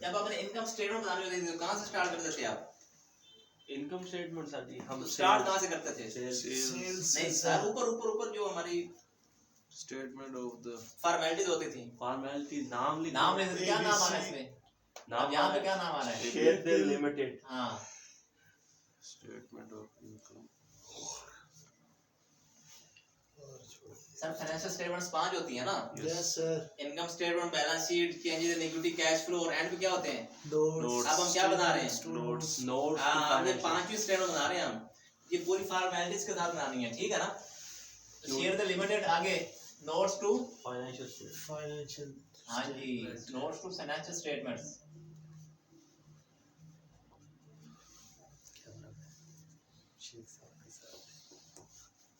जब आपने income statement बनानी होती थी तो कहाँ से स्टार्ट करते थे आप? इनकम स्टेटमेंट सर जी हम स्टार्ट कहाँ से करते थे? सेल्स नहीं सर, ऊपर जो हमारी स्टेटमेंट ऑफ द फॉर्मेलिटीज होती थी, फॉर्मेलिटी नाम लेते थे। क्या नाम आ रहा है इसमें? नाम यहाँ पे क्या नाम आ रहा है? Share limited. हाँ, statement of income. Sir financial statements 5 होती है ना? Yes sir. Income statement, balance sheet, changes in equity, cash flow और एंड पे क्या होते हैं? नोट्स। अब हम क्या बना रहे हैं? नोट्स। हाँ, हमने 5वीं स्टेटमेंट बना रहे हैं हम। ये पूरी फॉर्मेलिटीज के साथ बनानी है, ठीक है ना? शेयर द लिमिटेड, आगे नोट्स टू फाइनेंशियल। हाँ जी, नोट्स टू फाइनेंशियल स्टेटमेंट्स।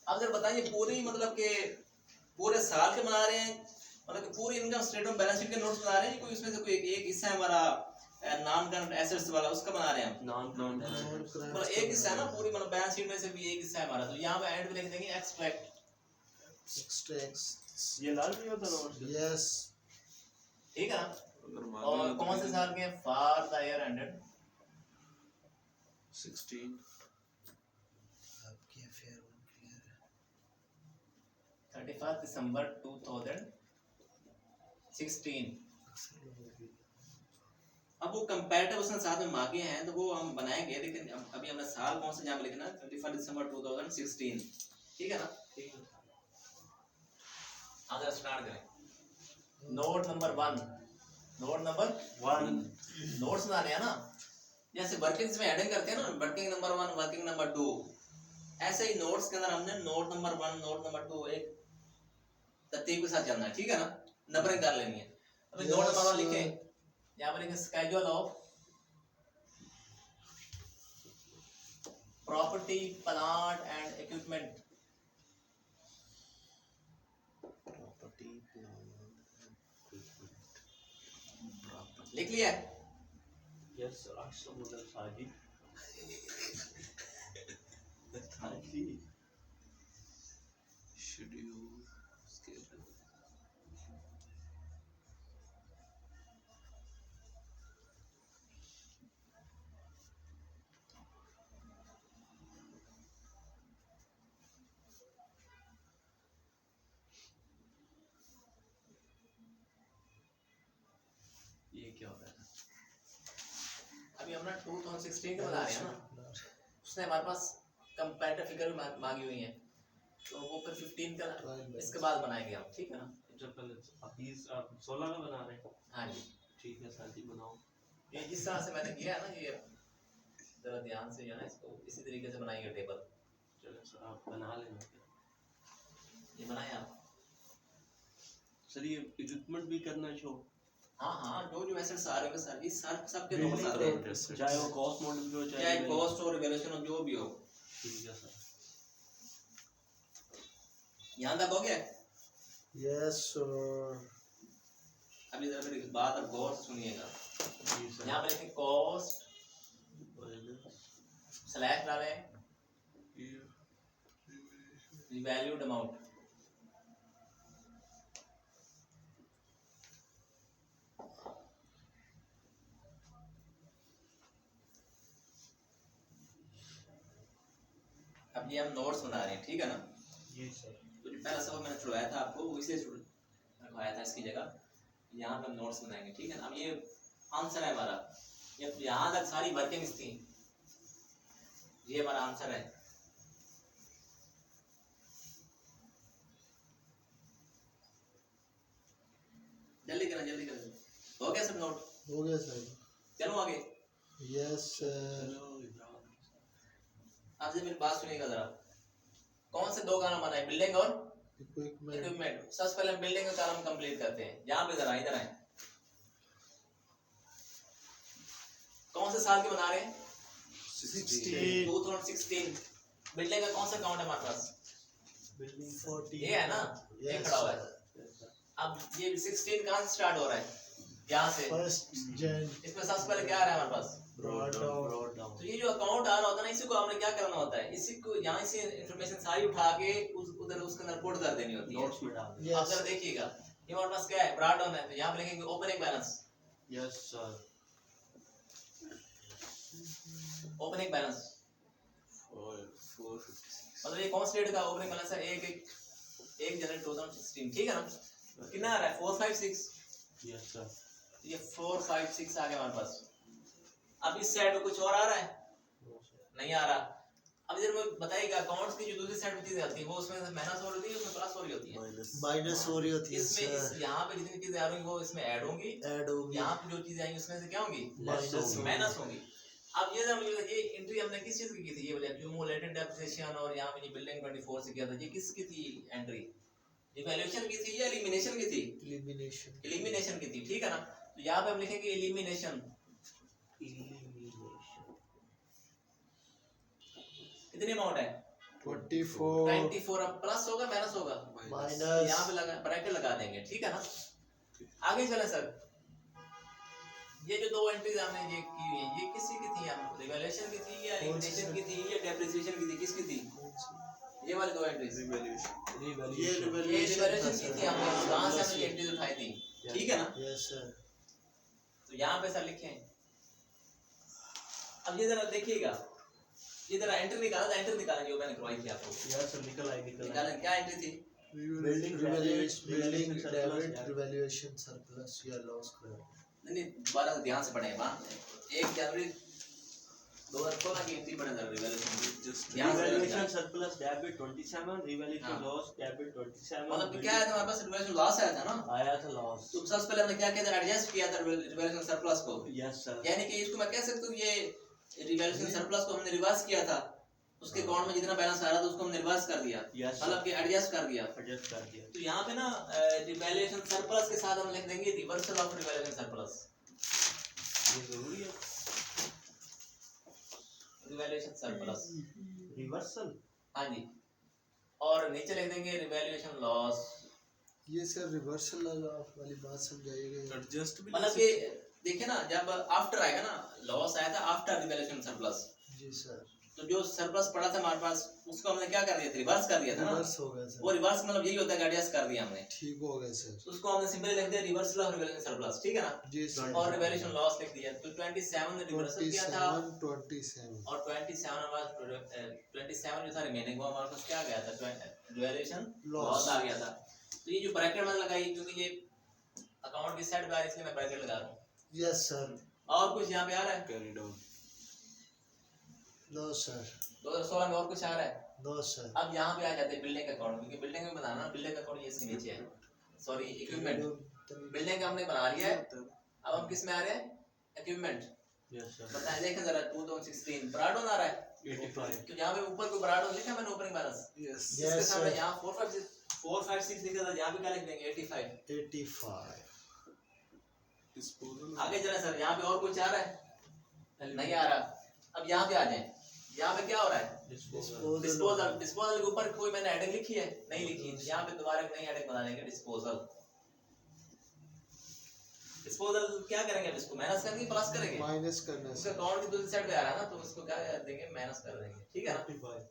अब जरा बताइए, पूरी मतलब के पूरे साल के बना रहे हैं, मतलब कि पूरी इनकम स्टेटमेंट बैलेंस शीट के नोट्स बना रहे हैं, कोई उसमें से कोई एक हिस्सा है हमारा नॉन करंट एसेट्स वाला, उसका बना रहे हैं हम? नॉन मतलब एक हिस्सा है ना पूरी, मतलब बैलेंस शीट में से भी एक हिस्सा है हमारा, तो यहाँ पे एंड पे लिख देंगे एक्सट्रैक्ट। ये लाल भी होता नोट। यस। ठीक है ना? और कौन से साल के? For the year ended 16। 31 दिसंबर 2016। अब वो कंपैरेटिव उसने साथ में मांगे हैं तो वो हम बनाएंगे, लेकिन अभी हमने साल कौन सा जहाँ पे लिखना है? 31 दिसंबर 2016। ठीक है ना? ठीक है। अगर स्टार्ट करें, नोट नंबर 1, नोट्स बनाने हैं ना, जैसे वर्किंग्स में हेडिंग करते हैं ना, वर्किंग नंबर 1, वर्किंग नंबर 2, ऐसे ही नोट्स के अंदर हमने नोट नंबर 1, नोट नंबर 2 एक तरतीब के साथ चलना है, ठीक है ना? नंबरिंग कर लेनी है। अभी नोट नंबर 1 लिखे, यहाँ पर लिखे schedule of property, plant and equipment. लिख लिया? Yes sir. 800 मतलब साजी साजी शेड्यूल स्केल। ये क्या हो रहा है? अभी हम ना 2016 के बता रहे हैं ना, उसने हमारे पास कंपैरेटिव फिगर भी मांगी हुई है, तो वो फिर 15 का इसके बाद बनाएंगे हम, ठीक है ना? जब पहले अभी 16 का बना रहे हैं। हाँ जी, ठीक है सर जी, बनाओ। ये जिस तरह से मैंने किया है ना, ये जरा ध्यान से जो है इसको इसी तरीके से बनाइए टेबल। चलो सर आप बना लेना। ये बनाए आप? सर ये इक्विपमेंट भी करना शो। हाँ, जो एसेट्स आ रहे हैं सर, इस साल सबके नोट्स आते हैं, चाहे वो कॉस्ट मॉडल भी हो चाहे कॉस्ट और वैल्यूएशन हो, जो भी हो। ठीक है सर। यहाँ तक हो गया? Yes sir. अभी जरा मेरी बात अब गौर से सुनिएगा। यहाँ पर लिखे कॉस्ट स्लैश डाले रिवैल्यूड अमाउंट। अब ये हम नोट्स बना रहे हैं, ठीक है ना? ये सर। तो जो पहला सबक मैंने छुड़वाया था आपको, वो इसे रखवाया था इसकी जगह। यहाँ पे हम नोट्स बनाएंगे, ठीक है ना? अब ये आंसर है हमारा, ये यहाँ तक सारी वर्किंग्स थी, ये हमारा आंसर है। जल्दी करें, जल्दी करें। हो गया सब नोट? हो गया सर। चलो आगे। Yes sir. आपसे मेरी बात सुनिएगा जरा। कौन से 2 काम बनाए? बिल्डिंग और इक्विपमेंट। सबसे पहले हम बिल्डिंग का काम कंप्लीट करते हैं। यहाँ पे जरा इधर आए। कौन से साल के बना रहे हैं? 2016। बिल्डिंग का कौन सा अकाउंट है हमारे पास? बिल्डिंग 40। ये है ना, ये खड़ा हुआ है। अब ये 16 कहाँ से स्टार्ट हो रहा है? यहाँ से 1 जन। इसमें सबसे पहले क्या आ रहा है हमारे पास? Brought down. तो ये जो अकाउंट आ रहा होता है ना, इसी को हमने क्या करना होता है? इसी को यहाँ से इंफॉर्मेशन सारी उठा के उधर उसके अंदर पुट कर देनी होती है। नोट्स में डाल। आप जरा देखिएगा, ये हमारे पास क्या है? ब्रॉड डाउन है, तो यहाँ पे लिखेंगे opening balance. Yes sir. Opening balance 456 मतलब ये कौन सी डेट का ओपनिंग बैलेंस है? 1 जनवरी 2016, ठीक है ना? कितना आ रहा है? 456। यस सर ये 456 आ गया हमारे पास। अब इस साइड में कुछ और आ रहा है? नहीं आ रहा। अब इधर में बताइएगा अकाउंट्स की जो दूसरी साइड में चीजें आती है वो उसमें माइनस हो रही है, उसमें प्लस हो रही होती है। माइनस हो रही होती है इसमें सर, यहाँ पे जितनी चीजें आ रही वो इसमें ऐड होंगी, ऐड होगी, यहाँ पे जो चीजें आएंगी उसमें से क्या होंगी? माइनस माइनस होंगी। अब ये जरा मुझे ये एंट्री हमने किस चीज की थी? ये बोले एक्यूमुलेटेड डेप्रिसिएशन और यहाँ पे बिल्डिंग 24 से किया था, ये किसकी थी एंट्री? इवैल्यूएशन की थी या एलिमिनेशन की थी? एलिमिनेशन, एलिमिनेशन की थी, ठीक है ना? तो यहाँ पे हम लिखेंगे एलिमिनेशन। कितनी अमाउंट है? 24 अब प्लस होगा माइनस होगा? तो माइनस, यहाँ पे लगा ब्रैकेट लगा देंगे, ठीक है ना? आगे चले सर। ये जो दो एंट्रीज हमने ये की हुई है ये किसी की थी? हम रिवैल्यूएशन की थी या एलिमिनेशन की थी या डेप्रिसिएशन की थी? किसकी थी ये वाली दो एंट्रीज? ये ये रिवैल्यूएशन की थी, हमने कहां से हमने एंट्रीज उठाई थी, ठीक है ना? Yes sir. तो यहाँ पे सर लिखें। अब ये जरा देखिएगा, ये जरा एंट्री निकाला था, एंट्री निकालें जो मैंने करवाई थी आपको। यस सर निकल आई निकालें, क्या एंट्री थी? Building revaluation surplus, revaluation surplus या लॉस कर। नहीं दोबारा ध्यान से पढ़ें। वहाँ 1 जनवरी 2016 की एंट्री पढ़ें जरा रिवैल्यूएशन की। ध्यान से revaluation surplus debit 27 revaluation हाँ। loss debit 27 मतलब कि क्या आया था हमारे पास? रिवैल्यूएशन लॉस आया था ना? आया था loss तो सबसे पहले हमने क्या किया था? एडजस्ट किया था रिवैल्यूएशन सरप्लस को। यस सर यानी कि इसको मैं कह सकता हूँ ये रिवैल्यूएशन सरप्लस को हमने रिवर्स किया था, उसके अकाउंट में जितना बैलेंस आ रहा था उसको हमने रिवर्स कर दिया, Yes, मतलब कि एडजस्ट कर दिया। एडजस्ट कर दिया तो यहाँ पे ना रिवैल्यूएशन सरप्लस के साथ हम लिख देंगे रिवर्सल ऑफ रिवैल्यूएशन सरप्लस। ये जरूरी है रिवैल्यूएशन सरप्लस, रिवर्सल हाँ जी। और नीचे लिख देंगे रिवैल्यूएशन लॉस। ये सर रिवर्सल वाली बात समझाइएगा। एडजस्ट भी मतलब कि देखिए ना, जब आफ्टर आएगा ना, लॉस आया था आफ्टर रिवैल्यूएशन सरप्लस, जी सर, तो जो सरप्लस पड़ा था हमारे पास उसको हमने क्या कर दिया था? रिवर्स कर दिया था ना। रिवर्स हो गया वो सर, रिवर्स मतलब यही होता है कि एडजस्ट कर दिया हमने, ठीक हो गया सर, तो उसको हमने सिंपली लिख दिया रिवर्सल ऑफ रिवैल्यूएशन सरप्लस, ठीक है ना? जी सर। और रिवैल्यूएशन लॉस लिख दिया। तो 27 ने रिवर्सल किया था 27 और 27 हमारे 27 जो था रिमेनिंग वो हमारे पास क्या आ गया था? रिवैल्यूएशन लॉस आ गया था। तो ये जो ब्रैकेट मैंने लगाई क्योंकि ये अकाउंट की साइड पे आ रही है इसलिए मैं ब्रैकेट लगा रहा हूं। Yes sir. और कुछ यहाँ पे आ रहा है? कैरी डाउन नो सर, 2016 में और कुछ आ रहा है? No sir. अब यहाँ पे आ जाते हैं बिल्डिंग अकाउंट, क्योंकि बिल्डिंग में बनाना, बिल्डिंग अकाउंट ये इसके नीचे है, सॉरी इक्विपमेंट। बिल्डिंग का हमने बना लिया है, अब हम किस में आ रहे हैं? इक्विपमेंट। यस सर बताएं, देखें जरा 2016 ब्राडोन आ रहा है, 85 तो यहाँ पे ऊपर को ब्राडोन लिखा है मैंने ओपनिंग बैलेंस, यस इसके Yes, सामने sir. यहाँ 456 लिखा था, यहाँ पे क्या लिख देंगे? 85। डिस्पोजल आगे चले सर, यहाँ पे और कुछ आ रहा है? नहीं आ रहा। अब यहाँ पे आ जाए, यहाँ पे क्या हो रहा है? Disposal disposal. डिस्पोजल के ऊपर कोई मैंने हेडिंग लिखी है? नहीं लिखी। तो यहाँ पे दोबारा एक नई हेडिंग बना देंगे डिस्पोजल। डिस्पोजल क्या करेंगे? अब इसको माइनस करेंगे प्लस करेंगे? माइनस करना उसका सर। अकाउंट की दूसरी साइड पे आ रहा है ना, तो उसको क्या कर देंगे? माइनस कर देंगे, ठीक है ना? 35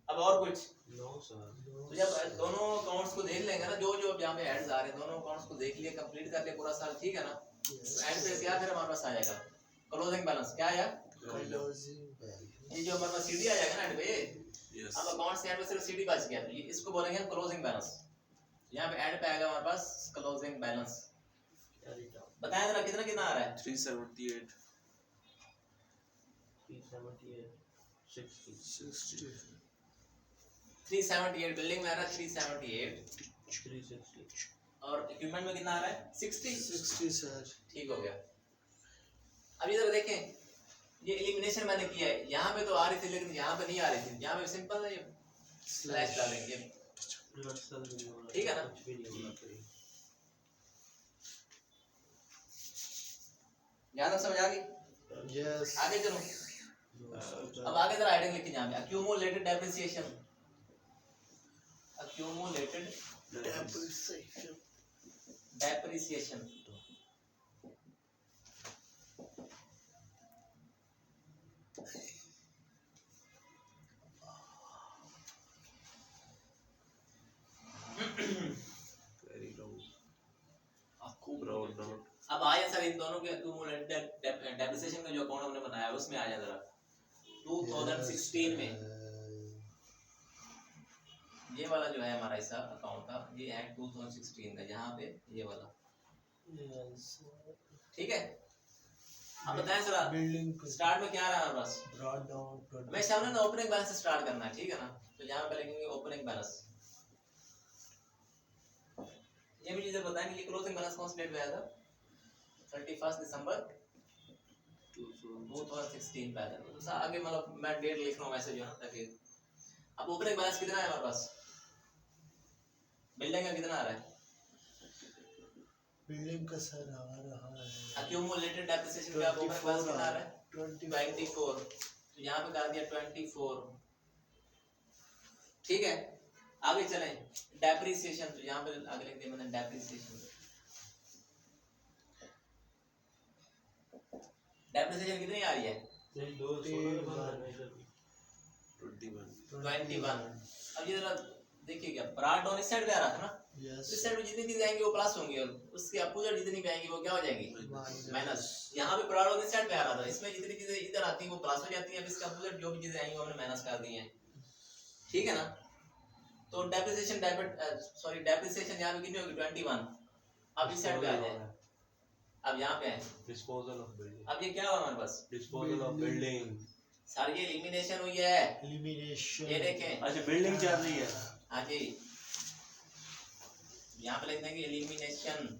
अब और कुछ? नो सर तो जब दोनों अकाउंट्स को देख लेंगे ना, जो जो यहाँ पे एड्स आ रहे हैं, दोनों अकाउंट्स को देख लिए, कंप्लीट कर लिया पूरा साल, ठीक है ना? तो एंड पे क्या फिर हमारे पास आ जाएगा? Closing balance. क्या आया? Closing balance. ये जो हमारे पास सीडी आ जाएगा ना एंड पे, यस अब अकाउंट्स के एंड पे सिर्फ सीडी बच गया, तो ये इसको बोलेंगे हम क्लोजिंग बैलेंस। यहाँ पे एंड पे आएगा हमारे पास क्लोजिंग बैलेंस। कैरी डाउन बताएं जरा कितना कितना आ रहा है? 378 60 378 बिल्डिंग में आ रहा है 378, 360 और इक्विपमेंट में कितना आ रहा है? 60। 60 सर। ठीक हो गया। अब इधर देखें, ये एलिमिनेशन मैंने किया है, यहाँ पे तो आ रही थी लेकिन यहाँ पे नहीं आ रही थी, यहाँ पे सिंपल है, ये स्लैश डालेंगे, रिवर्सल भी नहीं होना ठीक है ना? कुछ भी नहीं होना चाहिए यहाँ तक समझ आ गई? यस। आगे चलो, अब आगे जरा हेडिंग लिखी यहाँ पे, accumulated depreciation, accumulated depreciation। Carry down brought down अब आया सर इन दोनों के accumulated depreciation का जो अकाउंट हमने बनाया है उसमें आ जाए जरा 2016 में ये वाला जो है हमारा हिसाब अकाउंट का, ये है 2016 का, यहाँ पे ये वाला, ठीक है। अब बताएं जरा बिल्डिंग स्टार्ट में क्या रहा है हमारे पास, ब्रॉड डाउन हमेशा हमने ना ओपनिंग बैलेंस से स्टार्ट करना है, ठीक है ना। तो यहाँ पे लिखेंगे ओपनिंग बैलेंस, ये भी चीजें बताएंगे। ये क्लोजिंग बैलेंस कौन सी डेट पे आया था, 31 दिसंबर 2016 पे आया था। तो आगे मतलब मैं डेट लिख रहा हूँ वैसे जो है ताकि। अब ओपनिंग बैलेंस कितना है हमारे पास, बिल्डिंग का कितना आ रहा है, बिल्डिंग का सर आ रहा है एक्यूमुलेटेड डेप्रिसिएशन का ओपनिंग बैलेंस कितना आ रहा है 24। तो यहाँ पे कर दिया 24, ठीक है। आगे चलें, डेप्रिसिएशन, तो यहाँ पे आगे लिख दिया मैंने डेप्रिसिएशन। डेप्रिसिएशन कितनी आ रही है 21। अब ये जरा देखिए क्या ब्रॉड डाउन इस साइड पे आ रहा था ना, यस इस साइड में जितनी चीजें आएंगी वो प्लस होंगी और उसके अपोजिट जितनी भी आएंगी वो क्या हो जाएगी माइनस। यहाँ पे ब्रॉड डाउन इस साइड पे आ रहा था, इसमें जितनी चीजें इधर आती हैं वो प्लस हो जाती हैं, अब इसके अपोजिट जो भी चीजें आएंगी वो हमने माइनस कर दी हैं, ठीक है ना। तो डेप्रिसिएशन डेप्रिसिएशन यहाँ पे कितनी होगी 21। अब इस साइड पे आ जाए, अब यहाँ पे आए, डिस्पोजल ऑफ बिल्डिंग, अब ये क्या हुआ हमारे पास, डिस्पोजल ऑफ बिल्डिंग। सर ये एलिमिनेशन हुई है, एलिमिनेशन ये देखें, अच्छा बिल्डिंग चल रही है, हाँ जी, यहाँ पे लिख देंगे एलिमिनेशन।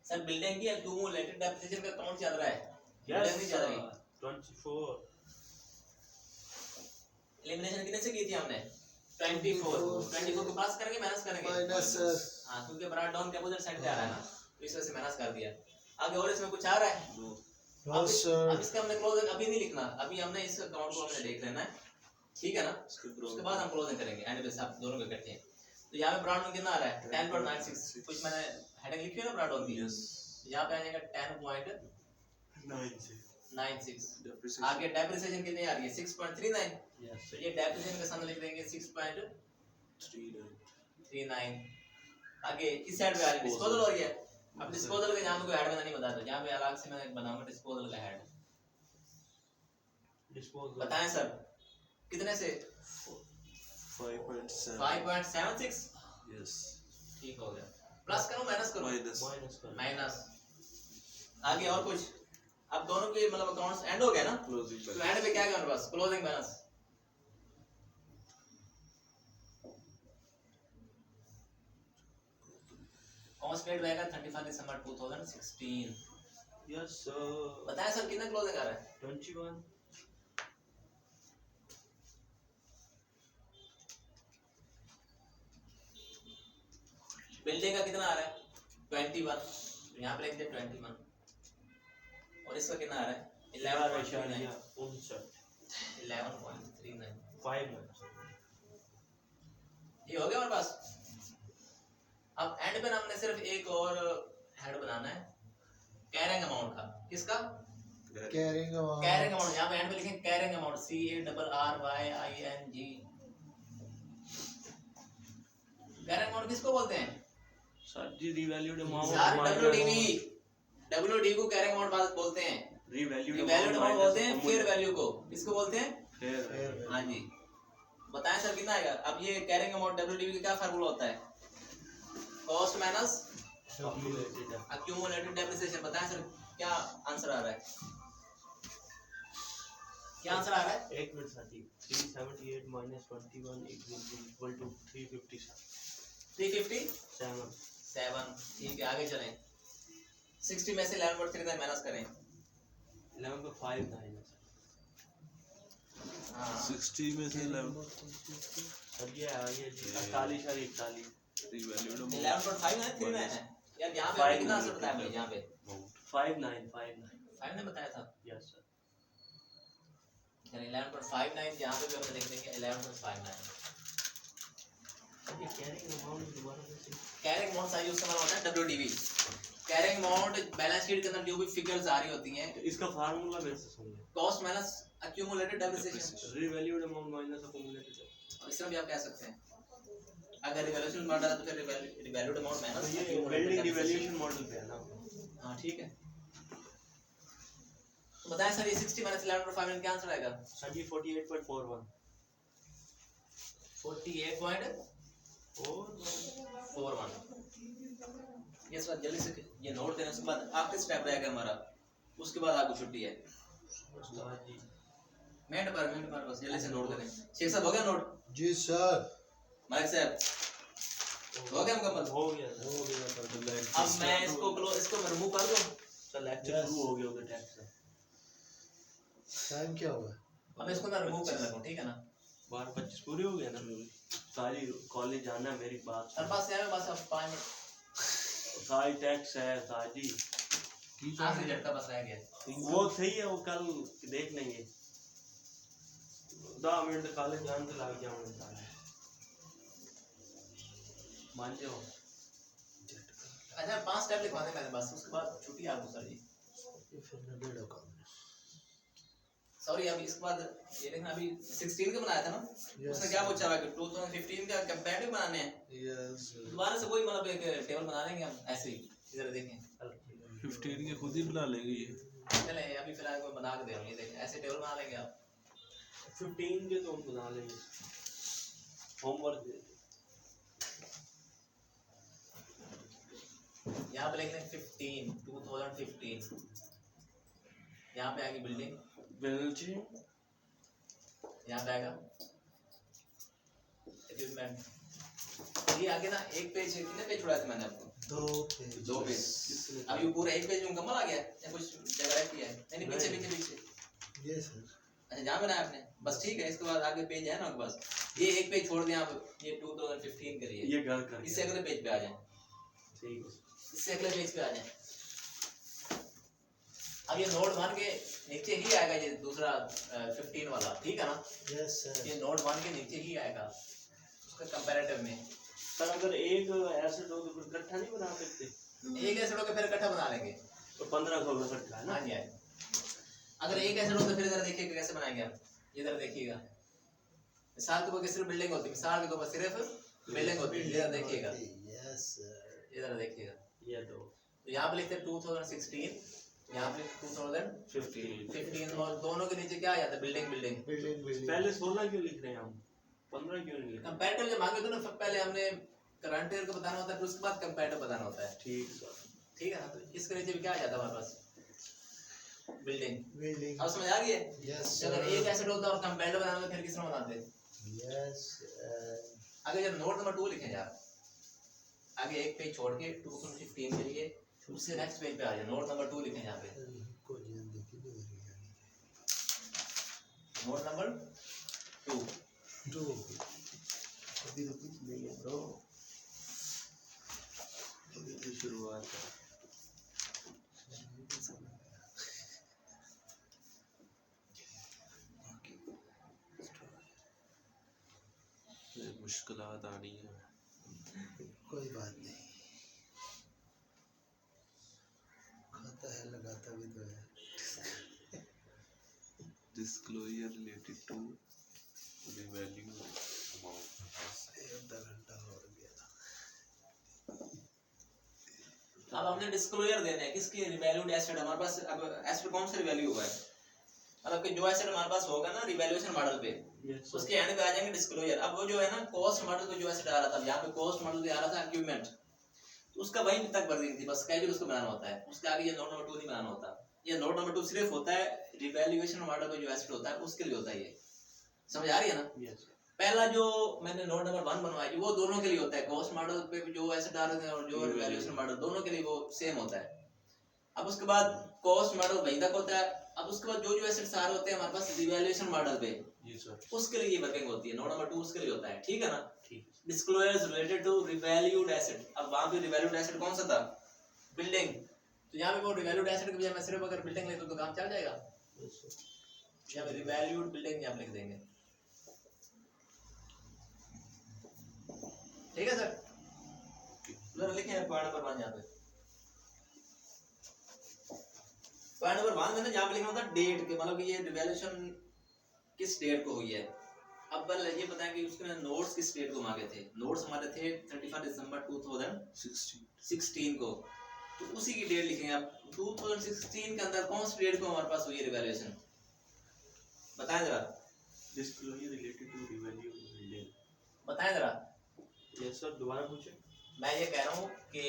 सर बिल्डिंग की एक्यूमुलेटेड डेप्रिसिएशन का काउंट चल रहा है, बिल्डिंग नहीं चल रही। 24 एलिमिनेशन कितने से की थी हमने 24 को प्लस करेंगे माइनस करेंगे माइनस हाँ, क्योंकि ब्रॉड डाउन के अपोजिट साइड पे आ रहा है ना, तो इस वजह से माइनस कर दिया। आगे और इसमें कुछ आ रहा है, अब इसका हमने क्लोजिंग अभी नहीं लिखना, अभी हमने इस अकाउंट को हमने देख लेना है, ठीक है ना। उसके बाद हम क्लोजिंग करेंगे एंड पे सब दोनों को इकट्ठे। तो यहाँ पे ब्रॉड डाउन कितना आ रहा है 10.96, कुछ मैंने हेडिंग लिखी है ना ब्रॉड डाउन की, यहाँ पे आ जाएगा 10.96। आगे डेप्रिसिएशन कितनी आ रही है 6.39, तो ये डेप्रिसिएशन के सामने लिख देंगे 6.39। आगे इस साइड पे आ रही है डिस्पोजल हो रही है। अब डिस्पोजल का यहाँ पे कोई हेड बना नहीं बताता, यहाँ पे अलग से मैं बनाऊंगा डिस्पोजल का हेड। डिस्पोजल बताएं सर कितने से 5.76, यस ठीक हो गया। प्लस करो माइनस करो, माइनस। आगे और कुछ, अब दोनों के मतलब अकाउंट्स एंड हो गया ना, तो एंड पे क्या करना बस क्लोजिंग बैलेंस। कौन सा डेट रहेगा 31 दिसंबर 2016। यस बताएं सर कितना क्लोजिंग आ रहा है 21 बिल्डिंग का कितना आ रहा है 21, यहाँ पे लिख दे 21, और इसका कितना आ रहा है 11.39। 5 ये हो गया हमारे पास। अब एंड पे हमने सिर्फ एक और हेड बनाना है कैरिंग अमाउंट का, किसका कैरिंग अमाउंट। यहाँ पे एंड पे लिखें carrying amount, CARRYING। Carrying amount किसको बोलते हैं सर जी रिवैल्यूड अमाउंट, WDV को कैरिंग अमाउंट बोलते हैं, रिवैल्यूड अमाउंट बोलते हैं, फेयर वैल्यू को किसको बोलते हैं फेयर। हाँ जी। बताएं सर कितना आएगा। अब ये कैरिंग अमाउंट WDV का क्या फार्मूला होता है, कॉस्ट माइनस एक्यूमुलेटेड डेप्रिसिएशन। बताएं सर क्या आंसर आ रहा है, क्या आंसर आ रहा है 1 मिनट साथी 378 -21 इक्वल टू 357। ठीक है आगे चलें। 60 में से 11.39 माइनस करें, 11 पे 5 9 हाँ 60 में से 11 सर ये 48 और 41 रिवैल्यूड 11.5 है 39 है यार। यहाँ पे आपने कितना आंसर बताया मुझे, यहाँ पे 5 5 ने बताया था यस सर। यानी 11.59, यहाँ पे भी हम लिख देंगे 11.59। ये कैरिंग अमाउंट दोबारा से कैरिंग अमाउंट साइज उसका नाम होता है WDV। Carrying amount balance sheet के अंदर जो भी फिगर्स आ रही होती हैं, इसका फार्मूला मेरे से सुन ले, cost minus accumulated depreciation, revalued amount minus accumulated. और इस तरह भी आप कह सकते हैं। अगर रिवैल्यूएशन मॉडल है तो फिर रिवैल्यूड अमाउंट तो माइनस ये बिल्डिंग रिवैल्यूएशन मॉडल पे है ना। हां ठीक है। तो बताएं सर ये 60 माइनस 11/5 क्या आंसर आएगा? सर जी 48.41 48.41। ये सर जल्दी से ये नोट देने, उसके बाद आखिरी स्टेप रहेगा हमारा, उसके बाद आपको छुट्टी है। उस्ताद जी मिनट पर बस जल्दी से नोट करें। शेख साहब हो गया नोट? जी सर। मालिक साहब हो गया मुकम्मल? हो गया सर। हो गया सर। अब मैं इसको मैं रिमूव कर दूं? Sir lecture Yes. शुरू हो गया होगा टैक्स से। टाइम क्या हुआ? अब इसको मैं रिमूव करने लगूं, ठीक है ना? 12:25 पूरे हो गए ना? सारी कॉलेज जाना है, मेरी बात और बस यार बस अब 5 मिनट सारी टैक्स है सारी जी। आखिरी झटका बस रह गया। वो सही है, वो कल देख लेंगे। 10 मिनट कॉलेज जाने तो लग जाऊंगे सारे। मान जाओ। अच्छा 5 स्टेप लिखवाने मैंने बस, उसके बाद छुट्टी आपको सर जी। ये फिर नबेड़ो काम। सॉरी अभी इसके बाद ये देखना, अभी 16 का बनाया था ना? उसने क्या पूछा हुआ कि 2015 का कंपैरेटिव बनाने हैं। यस। दोबारा से कोई मतलब एक टेबल बना लेंगे हम ऐसे ही, इधर देखें। 15 के खुद ही बना लेंगे ये। चले अभी फिलहाल कोई बना के दे रहा हूं, ये देखें ऐसे टेबल बना लेंगे आप। 15 के तो हम बना लेंगे। होमवर्क दे यहाँ पे लिखने 2015 यहाँ पे आएगी बिल्डिंग, बेल्जी यहाँ पे आएगा इक्विपमेंट। ये आगे ना एक पेज, कितने पेज छोड़ा था मैंने आपको? 2 पेज। अब ये पूरा एक पेज मुकम्मल आ गया या कुछ जगह रह गया है? नहीं पीछे। Yes sir. अच्छा जहाँ बनाया आपने बस, ठीक है। इसके बाद आगे पेज है ना, बस ये एक पेज छोड़ दें आप, ये 2015 के लिए। ये घर कर इससे अगले पेज पे आ जाएं, ठीक है। इससे अगले पेज पे आ जाएं। अब ये नोट मान के नीचे ही आएगा, ये दूसरा 15 वाला, ठीक है ना? Yes sir. ये नोट मान के नीचे ही आएगा उसका कंपैरेटिव में। सर अगर एक एसिड हो तो फिर इकट्ठा नहीं बना सकते? एक एसिड हो के फिर इकट्ठा बना लेंगे तो 1500 का इकट्ठा है ना? हाँ जी। अगर एक एसिड हो तो फिर इधर देखिएगा कैसे बनाएंगे आप। इधर देखिएगा, मिसाल के ऊपर सिर्फ बिल्डिंग होती है, मिसाल के ऊपर सिर्फ बिल्डिंग होती है। इधर देखिएगा, यस सर। इधर देखिएगा। ये दो तो यहाँ पे लिखते हैं 2016, यहाँ पे 2015, और दोनों के नीचे क्या आ जाता है? बिल्डिंग। पहले 16 क्यों लिख रहे हैं हम? 15 क्यों नहीं लिख रहे? कंपैरेटिव जब मांगे तो ना पहले हमने करंट ईयर को बताना होता है, फिर उसके बाद कंपैरेटिव बताना होता है, ठीक सर। ठीक है ना? तो इसके नीचे भी क्या आ जाता है हमारे पास? बिल्डिंग। बिल्डिंग। अब समझ आ गई है? यस अगर सर। एक एसिड होता और कंपैरेटिव बनाना तो फिर किस तरह बनाते? यस। आगे जब नोट नंबर 2 लिखें यार, आगे एक पेज छोड़ के 2015 के लिए उससे नेक्स्ट पेज पे आ जाए, नोट नंबर 2 लिखें यहाँ पे। को जान देखी नहीं हो रही नोट नंबर 2। तो अभी तो कुछ नहीं है ब्रो। अभी तो शुरुआत है। ये मुश्किलात आनी है। कोई बात नहीं, खाता है लगाता भी तो है। Disclosure related to the value amount. आधा घंटा हो गया। अब हमने डिस्क्लोजर देना है किसकी? Revalued asset. हमारे पास अब एसेट कौन सा रिवैल्यू हुआ है, मतलब कि जो एसेट हमारे पास होगा ना रिवैल्यूएशन मॉडल पे, उसके एंड पे आ जाएंगे डिस्क्लोजर। अब वो जो है ना कॉस्ट मॉडल पे जो एसेट आ रहा था, यहाँ पे कॉस्ट मॉडल पे आ रहा था इक्विपमेंट, तो उसका वही तक वर्डिंग थी, बस कैजुअल उसको बनाना होता है। उसके आगे ये नोट नंबर 2 नहीं बनाना होता। ये नोट नंबर 2 सिर्फ होता है रिवैल्यूएशन मॉडल पे जो एसेट होता है उसके लिए होता है। ये समझ आ रही है ना? यस। पहला जो मैंने नोट नंबर 1 बनवाई वो दोनों के लिए होता है, कॉस्ट मॉडल पे जो एसेट आ रहे थे और जो रिवैल्यूएशन मॉडल, दोनों के लिए वो सेम होता है। अब उसके बाद कॉस्ट मॉडल वहीं तक होता है। अब उसके बाद जो एसेट्स आ रहे होते हैं हमारे पास रिवैल्यूएशन मॉडल पे, जी सर। उसके लिए ये वर्किंग होती है। नोट नंबर 2 उसके लिए होता है, ठीक है ना? ठीक। Disclosures related to revalued asset. अब वहां पे रिवैल्यूड एसेट कौन सा था? बिल्डिंग। तो यहाँ पे वो रिवैल्यूड एसेट के बजाय मैं सिर्फ अगर बिल्डिंग लिख दूं तो काम चल जाएगा। यहाँ पे रिवैल्यूड बिल्डिंग यहाँ लिख देंगे, ठीक है सर? जरा लिखें पॉइंट नंबर 1 यहाँ पे। पॉइंट नंबर 1 में ना यहाँ पे लिखना होता है डेट के, मतलब कि ये रिवैल्यूएशन किस डेट को हुई है। अब पहले ये बताएं कि उसके नोट्स किस डेट को मांगे थे। नोट्स हमारे थे 31 दिसंबर 2016 को, तो उसी की डेट लिखेंगे आप। 2016 के अंदर कौन सी डेट को हमारे पास हुई है रिवैल्यूएशन, बताएं जरा, disclosure related to revalue building. बताएं जरा। यस सर, दोबारा पूछे। मैं ये कह रहा हूँ कि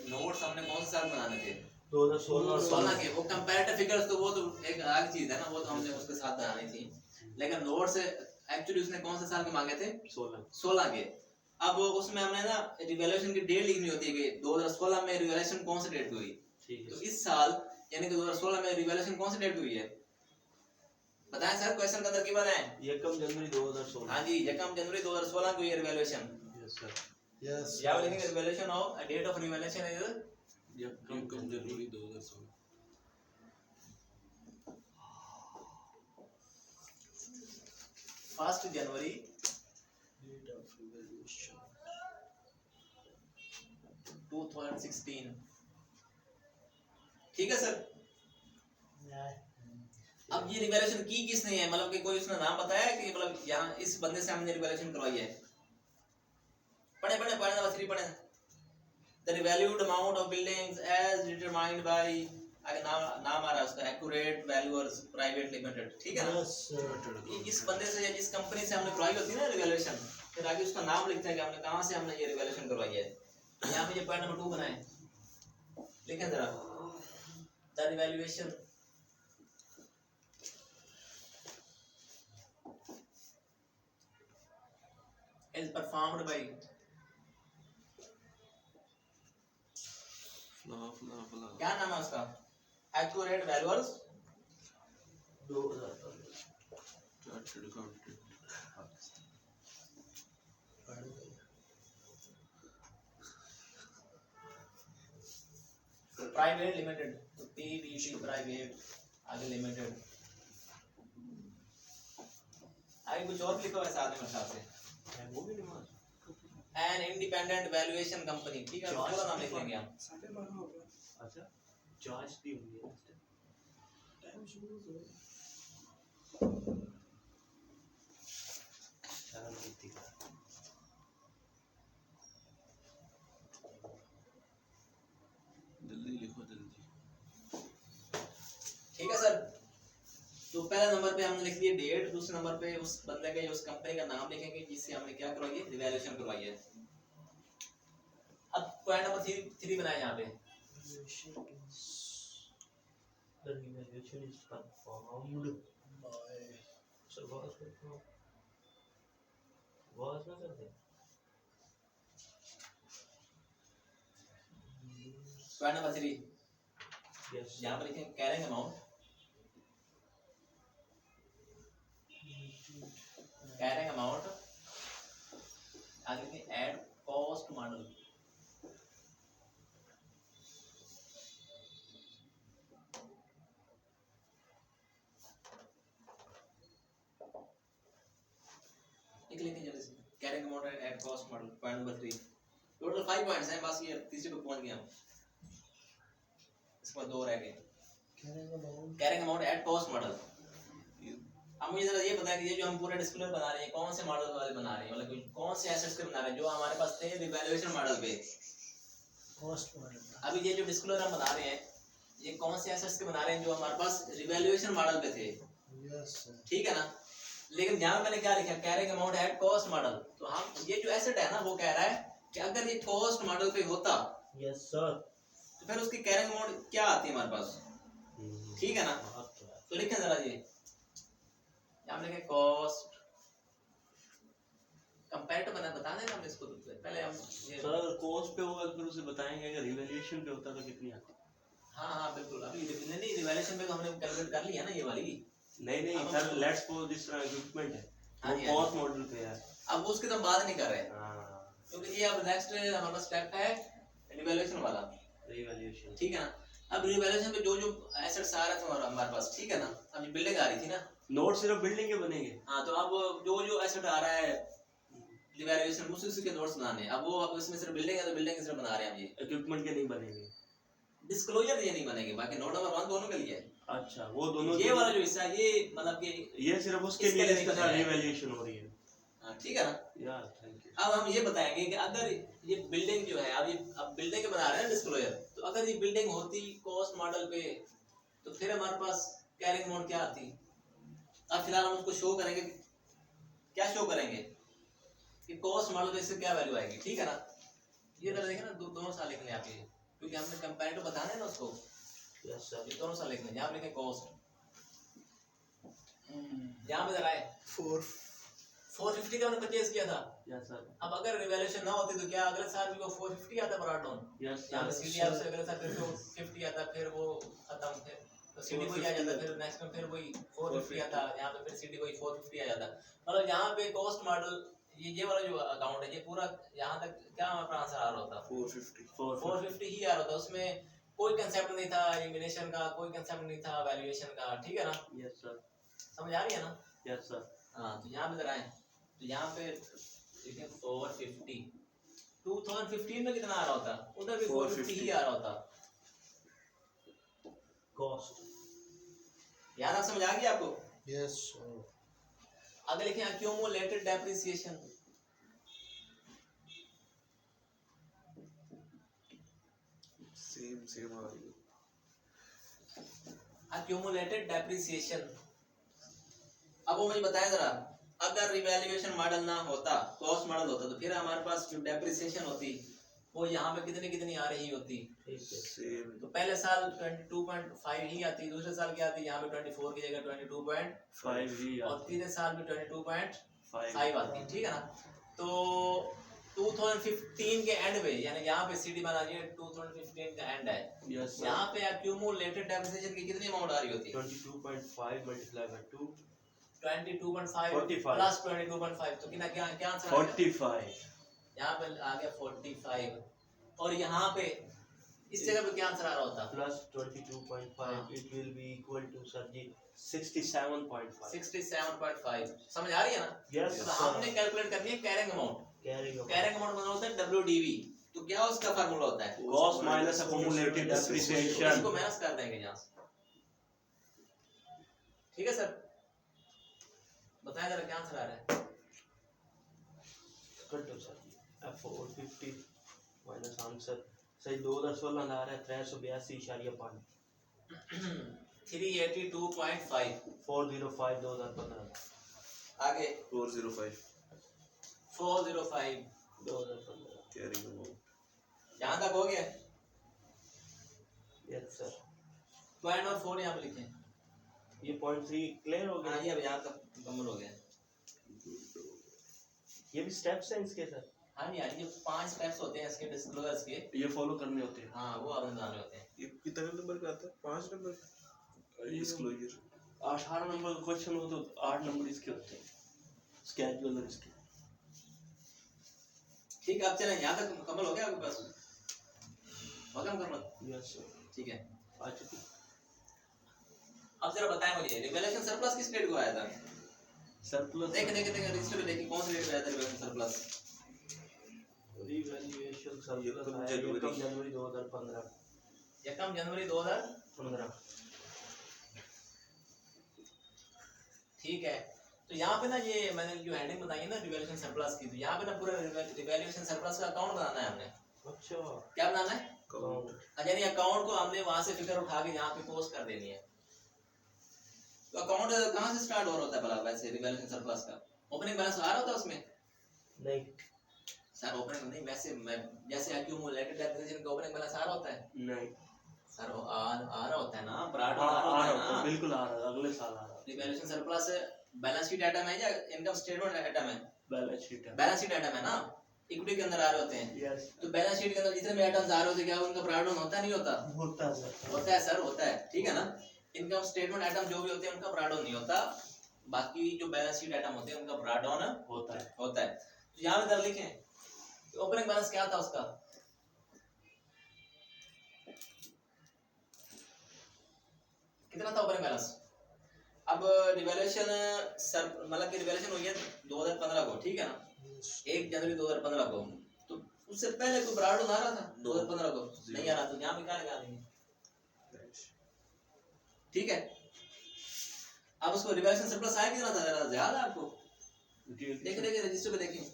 नोट्स हमने कौन से साल बनाने थे, 2016 और 16 के। वो कंपैरेटिव फिगर्स तो वो तो एक अलग चीज है ना, वो तो हमने उसके साथ बनानी थी, लेकिन नोट्स एक्चुअली उसने कौन से साल के मांगे थे, 16 के। अब उसमें हमने ना रिवैल्यूएशन की डेट लिखनी होती है कि 2016 में रिवैल्यूएशन कौन सी डेट पे हुई। ठीक तो है। इस साल यानी कि 2016 में रिवैल्यूएशन कौन सी डेट पे हुई है, बताएं सर, क्वेश्चन का तरकीब है। 1 जनवरी 2016। हाँ जी, 1 जनवरी 2016 को ये रिवैल्यूएशन। Yes sir. Yes. या वो लिखेंगे revaluation of date of revaluation is 1 January 2016। 1 January Date of revaluation. 2016। ठीक है सर। अब ये रिवैल्यूएशन की किसने है, मतलब कि कोई उसने नाम बताया है कि मतलब यहाँ इस बंदे से हमने रिवैल्यूएशन करवाई है। पढ़े पढ़े पढ़े नंबर 3 पढ़े। The revalued amount of buildings as determined by, आगे नाम आ रहा है उसका, Accurate Valuers Private Limited, ठीक है ना। Yes, sir. ये जिस बंदे से या जिस कंपनी से हमने करवाई होती है ना रिवैल्यूएशन, फिर आगे उसका नाम लिखते हैं कि हमने कहाँ से हमने ये रिवैल्यूएशन करवाई है। यहाँ पे ये पॉइंट नंबर 2 बनाए, लिखें जरा। The revaluation is performed by फ्ला क्या नाम है उसका, Accurate Valuers 2015। Chartered accountant. Private limited, तो पीवीसी प्राइवेट, आगे लिमिटेड, आगे कुछ और लिखा हुआ है साथ में मेरे ख्याल से, है वो भी नमाज। एन इंडिपेंडेंट वैल्यूएशन कंपनी, ठीक है, पूरा नाम लिख लेंगे हम। अच्छा, चार्ज दी हुई है। चरण नीति का। जल्दी लिखो जल्दी। ठीक है सर। तो पहले नंबर पे हमने लिख दिया डेट, दूसरे नंबर पे उस बंदे का, उस कंपनी का नाम लिखेंगे जिससे हमने क्या करवाई है, रिवैल्यूएशन करवाई है। अब पॉइंट नंबर 3 बनाए यहाँ पे। The revaluation is performed by, sir was performed, was ना करते। Point number 3 yes. यहाँ पे लिखेंगे कैरिंग अमाउंट, कैरिंग अमाउंट, आगे लिखेंगे एड कॉस्ट मॉडल, लिखेंगे जल्दी से carrying amount add cost model. Point number 3, total 5 points हैं, बस ये तीसरे पे पहुंच गए हम, इसके बाद 2 रह गए। Carrying amount at cost model. अब मुझे जरा ये बताएं कि ये जो हम पूरा डिस्क्लोजर बना रहे हैं कौन से मॉडल वाले बना रहे हैं, मतलब कौन से एसेट्स के बना रहे हैं जो हमारे पास थे रिवैल्यूएशन मॉडल पे, Cost model. अभी ये जो डिस्क्लोजर हम बना रहे हैं ये कौन से एसेट्स के बना रहे हैं जो हमारे पास रिवैल्यूएशन मॉडल पे थे, Yes, sir. ठीक है ना। लेकिन यहाँ मैंने क्या लिखा, carrying amount at cost model. तो हम ये जो एसेट है ना वो कह रहा है कि अगर ये कॉस्ट मॉडल पे होता यस सर। तो फिर उसकी कैरिंग अमाउंट क्या आती है हमारे पास, ठीक है ना। तो लिखें जरा ये, हमने लिखा कॉस्ट कंपैरेटिव बता देना हमने इसको, तो पहले हम ये सर कॉस्ट पे होगा तो फिर उसे बताएंगे, अगर रिवैल्यूएशन पे होता तो कितनी आती। हाँ बिल्कुल। अभी नहीं रिवैल्यूएशन पे तो हमने कैलकुलेट कर लिया ना ये वाली। नहीं sir, let's suppose this equipment है हाँ वो जी, कॉस्ट मॉडल पे है। अब उसकी तो हम बात नहीं कर रहे हाँ, क्योंकि ये अब नेक्स्ट हमारा स्टेप है रिवैल्यूएशन वाला, रिवैल्यूएशन। ठीक है ना। अब रिवैल्यूएशन पे जो जो एसेट्स आ रहे थे हमारे पास, ठीक है ना, अब बिल्डिंग आ रही थी ना, नोट सिर्फ बिल्डिंग के बनेंगे। हाँ, तो अब जो जो एसेट आ रहा है रिवैल्यूएशन उसी के नोट्स बनाने। अब वो अब इसमें सिर्फ बिल्डिंग है तो बिल्डिंग सिर्फ बना रहे हैं हम, ये इक्विपमेंट के नहीं बनेंगे, डिस्क्लोजर ये नहीं बनेंगे, बाकी नोट नंबर 1 दोनों के लिए है। अच्छा वो दोनों ये वाला जो हिस्सा है ये मतलब कि ये सिर्फ उसके इसके लिए लिए जिसके नहीं साथ बनेगा। रिवैल्यूएशन हो रही है। हाँ, ठीक है ना। यार थैंक यू। अब हम ये बताएंगे कि अगर ये बिल्डिंग जो है अब ये अब बिल्डिंग के बना रहे हैं डिस्क्लोजर, तो तो अगर ये बिल्डिंग होती कॉस्ट मॉडल पे तो फिर हमारे पास कैरिंग अमाउंट क्या आती। अब फिलहाल हम उसको शो करेंगे, क्या शो करेंगे कि कॉस्ट मॉडल पे इससे क्या वैल्यू आएगी, ठीक है ना। ये जरा देखें ना, दोनों साल लिखने हैं आप ये, क्योंकि हमने कंपैरेटिव बताना है ना उसको। Yes sir. ये दोनों साल लिखने हैं, यहाँ पे लिखें कॉस्ट, यहाँ पे जरा है 450 का हमने परचेज किया था। Yes sir. अब अगर रिवैल्यूएशन ना होती तो क्या अगले साल भी वो 450 आता पर आउट ऑन। यस यहाँ पे सर। सीडीआर से अगले साल फिर वो 50 आता, फिर वो खत्म, फिर तो सीडी वही आ जाता, फिर नेक्स्ट में फिर वही 450 आता, यहाँ पे फिर सीडी वही 450 आ जाता। मतलब यहाँ पे कॉस्ट मॉडल ये वाला जो अकाउंट है ये पूरा यहाँ तक क्या हमारा आंसर आ रहा होता 450 ही आ रहा था। उसमें कोई कंसेप्ट नहीं था एलिमिनेशन का, कोई कंसेप्ट नहीं था वैल्यूएशन का, ठीक है ना। Yes sir. समझ आ रही है ना। Yes sir. हाँ तो यहाँ पे जरा है, तो यहाँ पे देखिए 450 2015 में कितना आ रहा होता, उधर भी 450 ही आ रहा होता। कॉस्ट याद आप समझ आ गया आपको। यस आगे लिखें अक्यूमुलेटेड डेप्रिसिएशन। सेम आ रही है। Accumulated depreciation. अब वो मुझे बताया जरा, अगर रिवैल्यूएशन मॉडल ना होता, कॉस्ट मॉडल होता, तो फिर हमारे पास जो डेप्रिसिएशन होती वो यहाँ पे कितनी कितनी आ रही होती। सेम तो पहले साल 22.5 ही आती, दूसरे साल क्या आती, यहाँ पे 24 की जगह 22.5 ही और तीसरे साल भी 22.5 आती, ठीक है ना। तो 2015 के एंड में, यानी यहाँ पे सीडी बना दी 2015 का एंड है, यस यहाँ पे अक्यूमुलेटेड डेप्रिसिएशन की कितनी अमाउंट आ रही होती। 22.5 मल्टीप्लाई बाय 2 22.5 45 प्लस 22.5 तो कितना क्या क्या आंसर 45 यहाँ पे आ गया 45। और यहाँ पे इस जगह पे क्या आंसर आ रहा होता plus 22.5 it will be equal to sir ji 67.5 67.5। समझ आ रही है ना। यस तो हमने कैलकुलेट करनी है carrying amount. Carrying carrying amount बना होता है WDV। तो क्या उसका फार्मूला होता है, कॉस्ट माइनस अक्यूमुलेटेड डेप्रिसिएशन। इसको माइनस कर देंगे यहाँ से, ठीक है सर। बताएं जरा क्या आंसर आ रहा है। कटो सर F450 माइनस आंसर सही 2016 आ रहा है 382.5 382.5 405 2015 आगे 405 405 2015 कैरिंग अमाउंट। यहाँ तक हो गया। Yes sir. पॉइंट और 4 यहाँ पे लिखें। ये पॉइंट 3 क्लियर हो हाँ गया। ये अब यहाँ तक मुकम्मल हो गया। ये भी स्टेप्स हैं इसके सर। हाँ जी, हाँ ये 5 स्टेप्स होते हैं इसके डिस्क्लोजर्स के। ये फॉलो करने होते हैं। हाँ वो आपने बनाने होते हैं। ये कितने नंबर का आता है? 5 नंबर का डिस्क्लोजर। 18 नंबर का क्वेश्चन हो तो 8 नंबर इसके होते हैं स्केड्यूल और इसके। ठीक है अब चलें, यहाँ तक मुकम्मल हो गया आपके पास, हो गया मुकम्मल। Yes sir. ठीक है आ चुकी। अब जरा बताएं मुझे रिवैल्यूएशन सरप्लस किस डेट को आया था। सरप्लस देख रजिस्टर पे देखिए कौन सा डेट पे आया था रिवैल्यूएशन सरप्लस। रिवैल्यूएशन सरप्लस आया 1 जनवरी 2015। 1 जनवरी 2015। ठीक है तो यहाँ पे ना ये मैंने जो हेडिंग बताई है ना रिवैल्यूएशन सरप्लस की, तो यहाँ पे ना पूरा रिवैल्यूएशन सरप्लस का अकाउंट बनाना है हमने। अच्छा क्या बनाना है, अकाउंट। यानी अकाउंट को हमने वहां से फिगर उठा के यहाँ पे पोस्ट कर देनी है। तो अकाउंट कहाँ से स्टार्ट हो रहा होता है भला वैसे रिवैल्यूएशन सरप्लस का? ओपनिंग बैलेंस आ रहा होता है उसमें? नहीं सर ओपनिंग नहीं, वैसे जैसे अक्यूमुलेटेड डेप्रिसिएशन का ओपनिंग बैलेंस आ रहा होता है नहीं सर, आ रहा होता है ना, ब्राड हाँ आ रहा आ होता है रहा है ना। बिल्कुल आ रहा है अगले साल आ रहा है। Revaluation surplus balance sheet item है या इनकम स्टेटमेंट आइटम है? बैलेंस शीट है। बैलेंस शीट आइटम है ना, इक्विटी के अंदर आ रहे होते हैं। यस तो बैलेंस शीट के अंदर जितने भी आइटम्स आ रहे होते हैं क्या उनका ब्राड डाउन होता है नहीं होता? होता है सर। होता है सर, होता है, ठीक है ना। इनकम स्टेटमेंट आइटम जो भी होते हैं उनका ब्राड डाउन नहीं होता, बाकी जो बैलेंस शीट आइटम होते हैं उनका ब्राड डाउन होता है। तो यहाँ पे लिखें ओपनिंग बैलेंस क्या था उसका, कितना था ओपनिंग बैलेंस। अब रिवैल्यूएशन सर मतलब कि रिवैल्यूएशन हुई है 2015 को, ठीक है ना, 1 जनवरी 2015 को। तो उससे पहले कोई ब्राड डाउन आ रहा था 2015 को? नहीं आ रहा, तो यहाँ पे क्या लगा देंगे, ठीक है। अब उसको रिवैल्यूएशन सरप्लस आया कितना था, जरा याद है आपको? देखिए रजिस्टर पे देखिए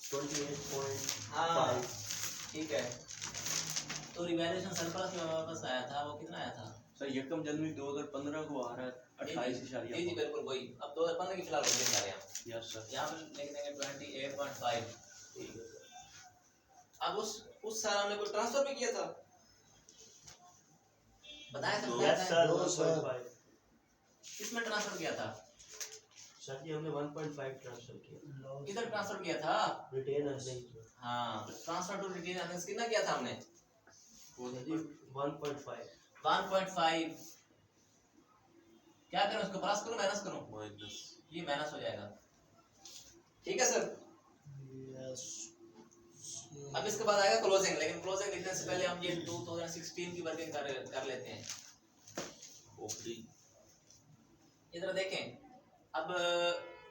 28.5। हाँ ठीक है। तो तो रिवैल्यूएशन सरप्लस जो हमारे पास आया था वो कितना आया था? सर 1 जनवरी 2015 को आ रहा है जी 28 बिल्कुल वही। अब 2015 की फिलहाल होते जा रहे हैं। Yes sir. यहाँ पे लिख देंगे 28.5। ठीक है सर। अब उस साल हमने कोई ट्रांसफर भी किया था, बताया था? यस सर दो सर। 1.5 किसमें ट्रांसफर किया था? सर जी हमने 1.5 ट्रांसफर किया। किधर ट्रांसफर किया था? रिटेन अर्निंग में। हाँ, ट्रांसफर टू रिटेन अर्निंग्स कितना किया था हमने? सर जी 1.5 1.5। क्या करूं, उसको प्लस करूं माइनस करूं? माइनस। ये माइनस हो जाएगा, ठीक है सर। यस। अब इसके बाद आएगा क्लोजिंग, लेकिन क्लोजिंग लिखने से पहले हम ये 2016 की वर्किंग कर लेते हैं। ओपनिंग। इधर देखें, अब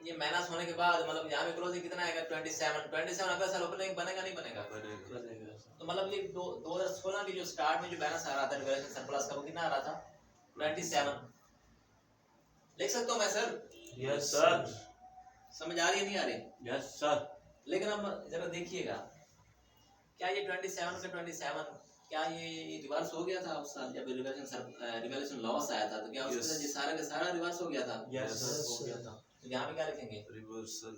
ये माइनस होने के बाद मतलब यहाँ पे क्लोजिंग कितना आएगा? 27 अगला साल ओपनिंग बनेगा नहीं बनेगा? बनेगा। बनेगा सर। तो मतलब ये 2016 की जो स्टार्ट में जो बैलेंस आ रहा था रिवैल्यूएशन सरप्लस का, वो कितना आ रहा था? 27। लिख सकता हूँ मैं सर? Yes sir. समझ आ रही है नहीं आ रही? Yes sir. लेकिन अब जरा देखिएगा, क्या ये 27 का 27 क्या ये रिवर्स हो गया था उस साल जब रिवैल्यूएशन लॉस आया था? तो क्या उसके साथ ये सारा का सारा रिवर्स हो गया था? यस सर हो गया था। तो यहाँ पे क्या लिखेंगे? Reversal.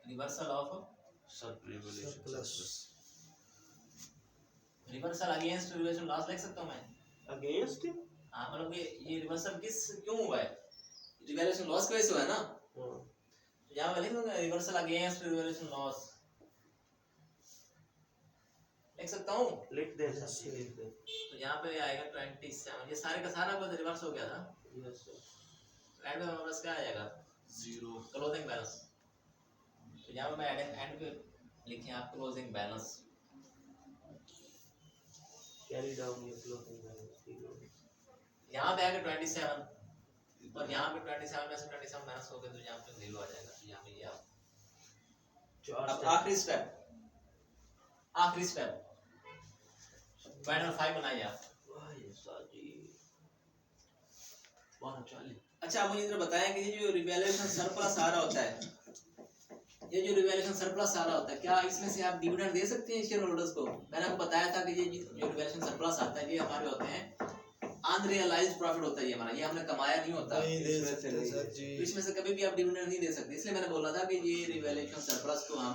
Reversal of sir revaluation surplus. Reversal against revaluation loss लिख सकता हूँ मैं? अगेंस्ट। हाँ, मतलब ये रिवर्सल क्यों हुआ है? रिवैल्यूएशन लॉस की वजह से हुआ है ना? तो यहाँ पे लिख दूंगा रिवर्सल अगेंस्ट रिवैल्यूएशन लॉस, लिख सकता हूँ? लिख दे सर लिख दे। तो यहाँ पे आएगा 27, ये सारे का सारा बस रिवर्स हो गया था। Yes sir. एंड में हमारे पास क्या आ जाएगा? जीरो। Closing balance. तो यहाँ पे मैं एंड पे लिखे आप क्लोजिंग बैलेंस। कैरी डाउन ये क्लोजिंग बैलेंस ठीक है। यहाँ पे आएगा 27 और यहाँ पे 27 में से 27 माइनस हो गया तो यहाँ पे 0 आ जाएगा। यहाँ पे ये आप अब आखिरी स्टेप फाइनल 5 बनाइए आप। वाह ये सर जी 1240। अच्छा, मुझे इधर बताएं कि ये जो रिवैल्यूएशन सरप्लस आ रहा होता है, ये जो रिवैल्यूएशन सरप्लस आ रहा होता है, क्या इसमें से आप डिविडेंड दे सकते हैं शेयर होल्डर्स को? मैंने आपको बताया था कि ये जो रिवैल्यूएशन सरप्लस आता है ये हमारे होते हैं अनरियलाइज्ड प्रॉफिट होता है, ये हमारा, ये हमने कमाया नहीं होता, नहीं दे सकते सर जी। तो इसमें से कभी भी आप डिविडेंड नहीं दे सकते। इसलिए मैंने बोला था कि ये रिवैल्यूएशन सरप्लस को हम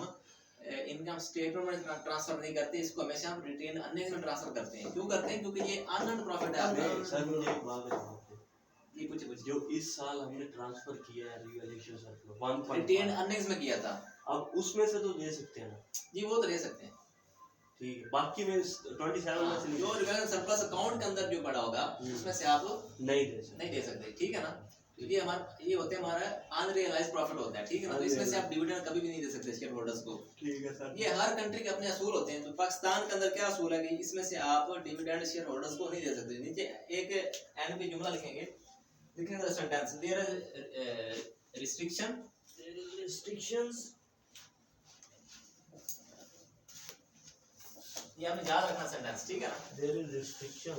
इनकम स्टेटमेंट में ट्रांसफर नहीं करते, इसको हमेशा हम रिटेन अर्निंग्स में ट्रांसफर करते हैं। क्यों करते हैं? क्योंकि ये अनअर्न्ड प्रॉफिट है आपका। सर मुझे एक बात बताओ, ये कुछ जो इस साल हमने ट्रांसफर किया है रिवैल्यूएशन सरप्लस 1.5 रिटेन अर्निंग्स में किया था, अब उसमें से तो दे सकते हैं ना? जी वो तो दे सकते हैं। ठीक है, बाकी में 27 में से जो नहीं रिवैल्यूएशन सरप्लस अकाउंट के अंदर जो पड़ा होगा उसमें से आप नहीं दे सकते। नहीं दे सकते, ठीक है ना? तो ये हमारा ये होते हैं हमारा अनरियलाइज्ड प्रॉफिट होता है, ठीक है ना? तो इसमें से आप डिविडेंड कभी भी नहीं दे सकते शेयर होल्डर्स को। ठीक है सर। ये हर कंट्री के अपने असूल होते हैं। तो पाकिस्तान के अंदर क्या असूल है कि इसमें से आप डिविडेंड शेयर होल्डर्स को नहीं दे सकते। नीचे एक एंड पे जुमला लिखेंगे, लिखेंगे the sentence there is restrictions. ये हमें याद रखना सेंटेंस, ठीक है ना? There is restriction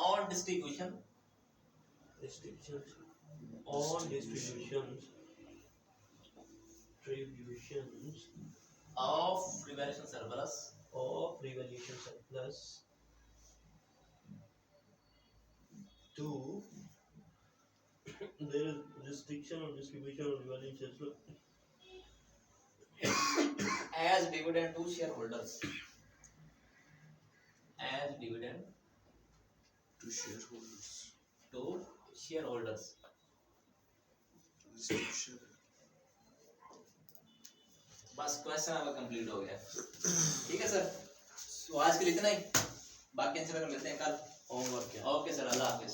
on distribution on distributions of revaluation surplus of revaluation surplus to there is restriction on distribution of revaluation surplus as dividend to shareholders, as dividend To shareholders. to shareholders। Restriction. बस question अब complete हो गया, ठीक है sir? तो आज के लिए इतना ही, बाकी आंसर मिलते हैं कल। होमवर्क क्या? ओके सर, अल्लाह हाफिज।